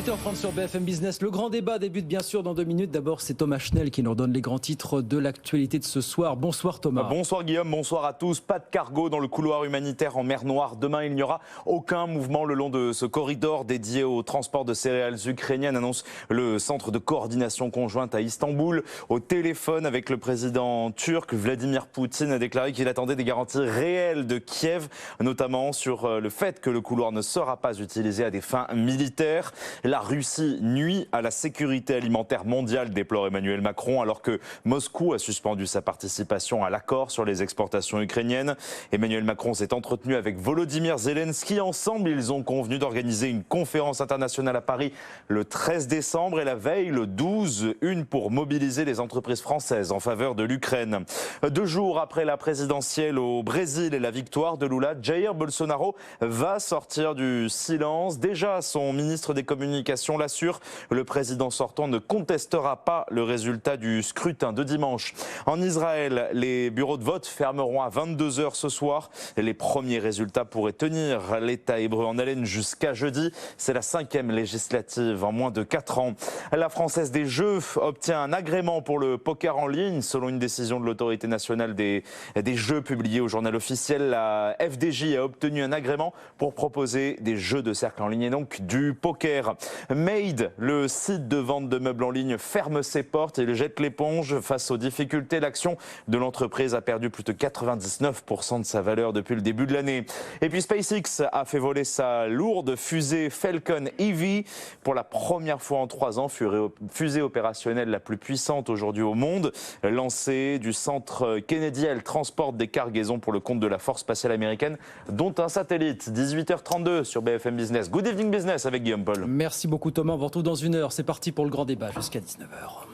8h30 sur BFM Business. Le grand débat débute bien sûr dans 2 minutes. D'abord, c'est Thomas Schnell qui nous redonne les grands titres de l'actualité de ce soir. Bonsoir Thomas. Bonsoir Guillaume, bonsoir à tous. Pas de cargo dans le couloir humanitaire en mer Noire. Demain, il n'y aura aucun mouvement le long de ce corridor dédié au transport de céréales ukrainiennes, annonce le centre de coordination conjointe à Istanbul. Au téléphone avec le président turc, Vladimir Poutine a déclaré qu'il attendait des garanties réelles de Kiev, notamment sur le fait que le couloir ne sera pas utilisé à des fins militaires. La Russie nuit à la sécurité alimentaire mondiale, déplore Emmanuel Macron, alors que Moscou a suspendu sa participation à l'accord sur les exportations ukrainiennes. Emmanuel Macron s'est entretenu avec Volodymyr Zelensky. Ensemble, ils ont convenu d'organiser une conférence internationale à Paris le 13 décembre et la veille, le 12, une pour mobiliser les entreprises françaises en faveur de l'Ukraine. 2 jours après la présidentielle au Brésil et la victoire de Lula, Jair Bolsonaro va sortir du silence. Déjà, son ministre des Communications l'assure, le président sortant ne contestera pas le résultat du scrutin de dimanche. En Israël, les bureaux de vote fermeront à 22h ce soir. Les premiers résultats pourraient tenir l'État hébreu en haleine jusqu'à jeudi. C'est la 5e législative en moins de 4 ans. La Française des Jeux obtient un agrément pour le poker en ligne. Selon une décision de l'autorité nationale des Jeux publiée au journal officiel, la FDJ a obtenu un agrément pour proposer des jeux de cercle en ligne et donc du poker. Made, le site de vente de meubles en ligne, ferme ses portes et il jette l'éponge face aux difficultés. L'action de l'entreprise a perdu plus de 99% de sa valeur depuis le début de l'année. Et puis SpaceX a fait voler sa lourde fusée Falcon Heavy pour la première fois en 3 ans, fusée opérationnelle la plus puissante aujourd'hui au monde. Lancée du centre Kennedy, elle transporte des cargaisons pour le compte de la force spatiale américaine, dont un satellite. 18h32 sur BFM Business. Good evening business avec Guillaume Paul. Merci beaucoup Thomas, on vous retrouve dans 1 heure. C'est parti pour le grand débat jusqu'à 19h.